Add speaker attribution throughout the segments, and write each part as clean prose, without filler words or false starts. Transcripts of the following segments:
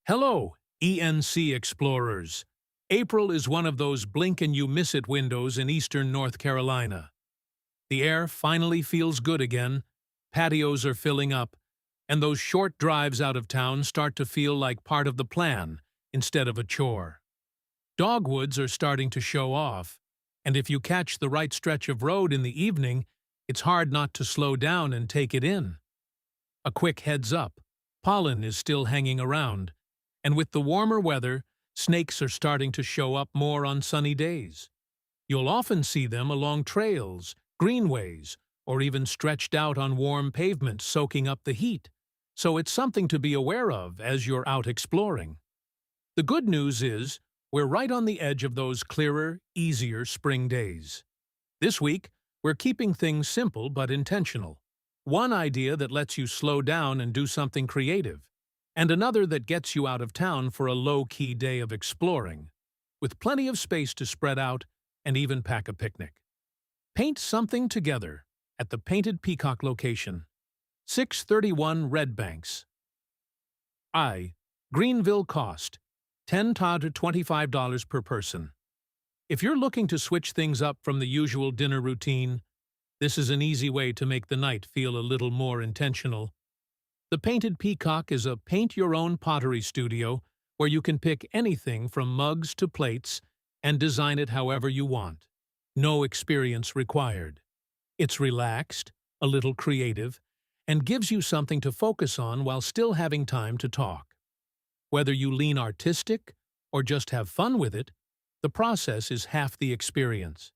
Speaker 1: Hello, ENC explorers. April is one of those blink-and-you-miss-it windows in eastern North Carolina. The air finally feels good again, patios are filling up, and those short drives out of town start to feel like part of the plan instead of a chore. Dogwoods are starting to show off, and if you catch the right stretch of road in the evening, it's hard not to slow down and take it in. A quick heads up, pollen is still hanging around, and with the warmer weather, snakes are starting to show up more on sunny days. You'll often see them along trails, greenways, or even stretched out on warm pavements soaking up the heat, so it's something to be aware of as you're out exploring. The good news is, we're right on the edge of those clearer, easier spring days. This week, we're keeping things simple but intentional. One idea that lets you slow down and do something creative, and another that gets you out of town for a low-key day of exploring, with plenty of space to spread out and even pack a picnic. Paint something together at the Painted Peacock location, 631 Red Banks. Greenville cost, $10 to $25 per person. If you're looking to switch things up from the usual dinner routine, this is an easy way to make the night feel a little more intentional. The Painted Peacock is a paint-your-own pottery studio where you can pick anything from mugs to plates and design it however you want. No experience required. It's relaxed, a little creative, and gives you something to focus on while still having time to talk. Whether you lean artistic or just have fun with it, the process is half the experience.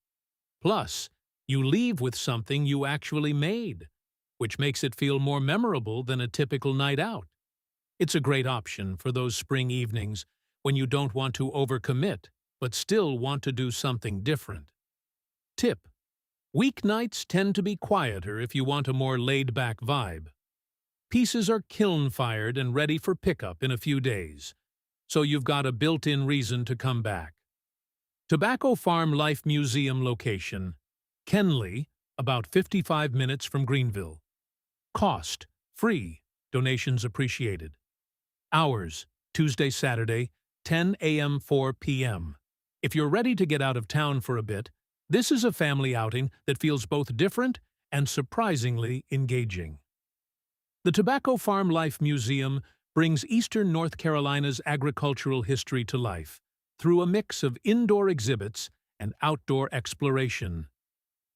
Speaker 1: Plus, you leave with something you actually made, which makes it feel more memorable than a typical night out. It's a great option for those spring evenings when you don't want to overcommit, but still want to do something different. Tip: weeknights tend to be quieter if you want a more laid-back vibe. Pieces are kiln-fired and ready for pickup in a few days, so you've got a built-in reason to come back. Tobacco Farm Life Museum location, Kenly, about 55 minutes from Greenville. Cost: free, donations appreciated. Hours: Tuesday, Saturday, 10 a.m. 4 p.m. If you're ready to get out of town for a bit, this is a family outing that feels both different and surprisingly engaging. The Tobacco Farm Life Museum brings eastern North Carolina's agricultural history to life through a mix of indoor exhibits and outdoor exploration.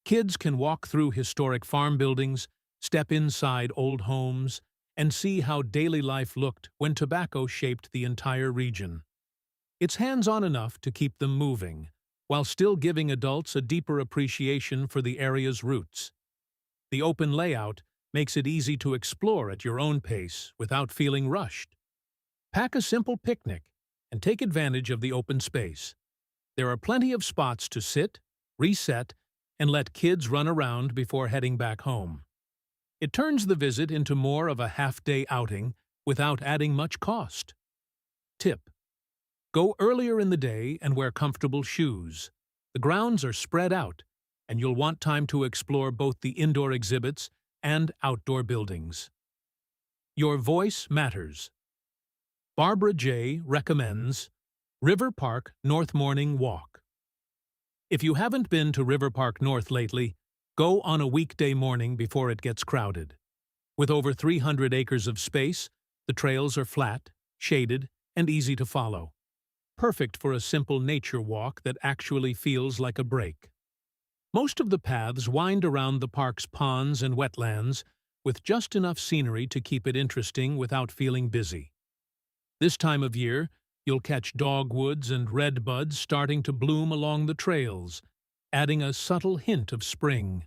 Speaker 1: Kids can walk through historic farm buildings, step inside old homes, and see how daily life looked when tobacco shaped the entire region. It's hands-on enough to keep them moving, while still giving adults a deeper appreciation for the area's roots. The open layout makes it easy to explore at your own pace without feeling rushed. Pack a simple picnic and take advantage of the open space. There are plenty of spots to sit, reset, and let kids run around before heading back home. It turns the visit into more of a half-day outing without adding much cost. Tip: go earlier in the day and wear comfortable shoes. The grounds are spread out, and you'll want time to explore both the indoor exhibits and outdoor buildings. Your voice matters. Barbara J. recommends River Park North Morning Walk. If you haven't been to River Park North lately, go on a weekday morning before it gets crowded. With over 300 acres of space, the trails are flat, shaded, and easy to follow. Perfect for a simple nature walk that actually feels like a break. Most of the paths wind around the park's ponds and wetlands, with just enough scenery to keep it interesting without feeling busy. This time of year, you'll catch dogwoods and redbuds starting to bloom along the trails, adding a subtle hint of spring.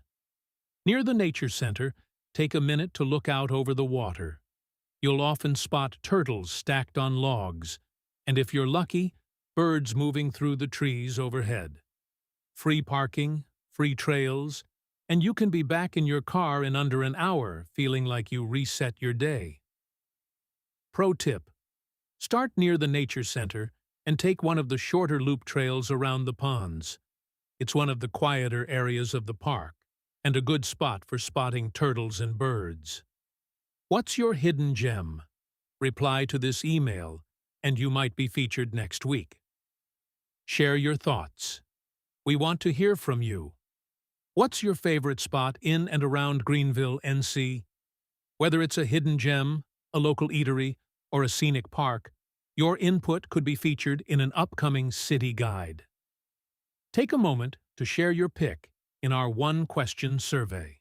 Speaker 1: Near the nature center, take a minute to look out over the water. You'll often spot turtles stacked on logs, and if you're lucky, birds moving through the trees overhead. Free parking, free trails, and you can be back in your car in under an hour feeling like you reset your day. Pro tip: start near the nature center and take one of the shorter loop trails around the ponds. It's one of the quieter areas of the park, and a good spot for spotting turtles and birds. What's your hidden gem? Reply to this email and you might be featured next week. Share your thoughts. We want to hear from you. What's your favorite spot in and around Greenville, NC? Whether it's a hidden gem, a local eatery, or a scenic park, your input could be featured in an upcoming city guide. Take a moment to share your pick in our one-question survey.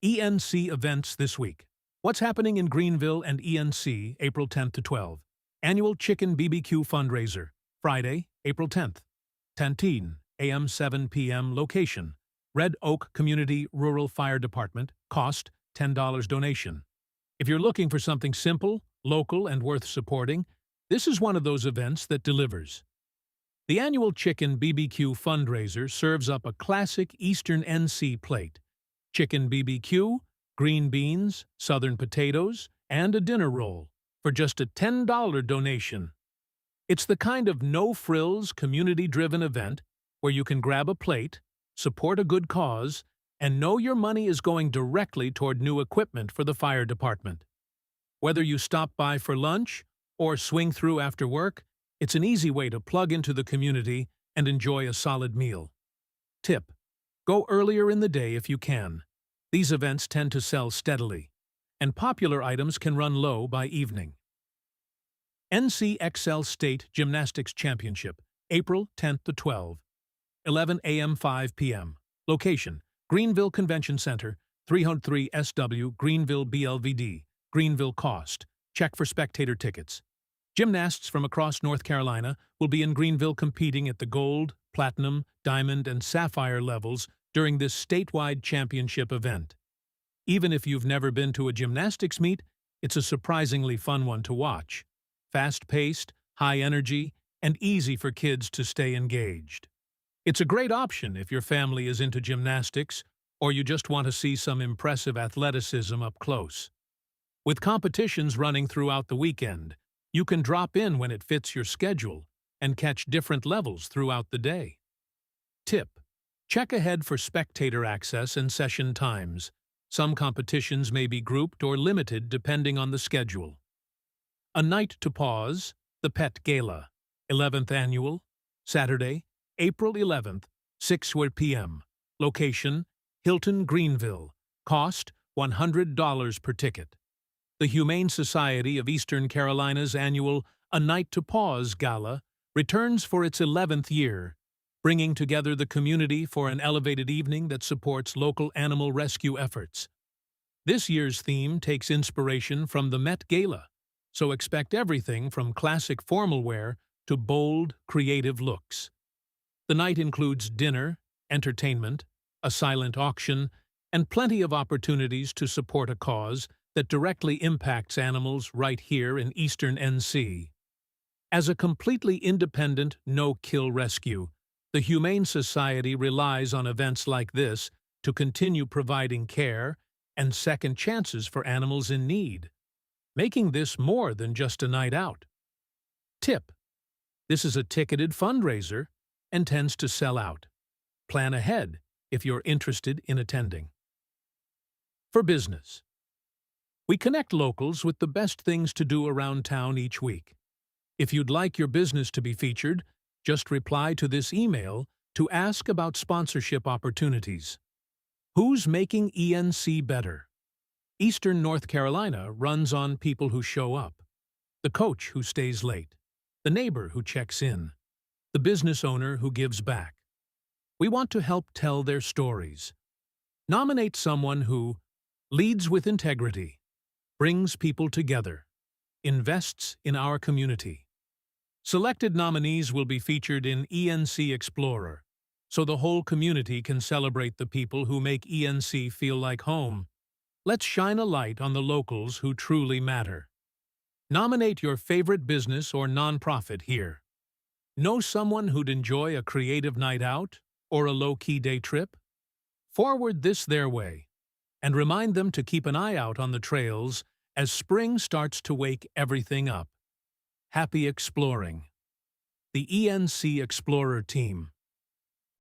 Speaker 1: ENC events this week. What's happening in Greenville and ENC, April 10th to 12? Annual Chicken BBQ Fundraiser, Friday, April 10th. Tantine, AM 7 p.m. Location, Red Oak Community Rural Fire Department. Cost, $10 donation. If you're looking for something simple, local, and worth supporting, this is one of those events that delivers. The annual Chicken BBQ Fundraiser serves up a classic Eastern NC plate: chicken BBQ, green beans, southern potatoes, and a dinner roll for just a $10 donation. It's the kind of no-frills, community-driven event where you can grab a plate, support a good cause, and know your money is going directly toward new equipment for the fire department. Whether you stop by for lunch or swing through after work, it's an easy way to plug into the community and enjoy a solid meal. Tip: go earlier in the day if you can. These events tend to sell steadily, and popular items can run low by evening. NCXL State Gymnastics Championship, April 10th to 12, 11 a.m. 5 p.m. Location: Greenville Convention Center, 303 SW, Greenville BLVD, Greenville. Cost: check for spectator tickets. Gymnasts from across North Carolina will be in Greenville competing at the gold, platinum, diamond, and sapphire levels during this statewide championship event. Even if you've never been to a gymnastics meet, it's a surprisingly fun one to watch. Fast-paced, high energy, and easy for kids to stay engaged. It's a great option if your family is into gymnastics or you just want to see some impressive athleticism up close. With competitions running throughout the weekend, you can drop in when it fits your schedule and catch different levels throughout the day. Tip: check ahead for spectator access and session times. Some competitions may be grouped or limited depending on the schedule. A Night to Pause, the Pet Gala, 11th Annual, Saturday, April 11th, 6 p.m. Location: Hilton, Greenville. Cost: $100 per ticket. The Humane Society of Eastern Carolina's annual A Night to Pause Gala returns for its 11th year, bringing together the community for an elevated evening that supports local animal rescue efforts. This year's theme takes inspiration from the Met Gala, so expect everything from classic formal wear to bold, creative looks. The night includes dinner, entertainment, a silent auction, and plenty of opportunities to support a cause that directly impacts animals right here in Eastern NC. As a completely independent, no-kill rescue, the Humane Society relies on events like this to continue providing care and second chances for animals in need, making this more than just a night out. Tip: this is a ticketed fundraiser and tends to sell out. Plan ahead if you're interested in attending. For business. We connect locals with the best things to do around town each week. If you'd like your business to be featured, just reply to this email to ask about sponsorship opportunities. Who's making ENC better? Eastern North Carolina runs on people who show up. The coach who stays late. The neighbor who checks in. The business owner who gives back. We want to help tell their stories. Nominate someone who leads with integrity, brings people together, invests in our community. Selected nominees will be featured in ENC Explorer, so the whole community can celebrate the people who make ENC feel like home. Let's shine a light on the locals who truly matter. Nominate your favorite business or nonprofit here. Know someone who'd enjoy a creative night out or a low-key day trip? Forward this their way, and remind them to keep an eye out on the trails as spring starts to wake everything up. Happy exploring. The ENC Explorer team.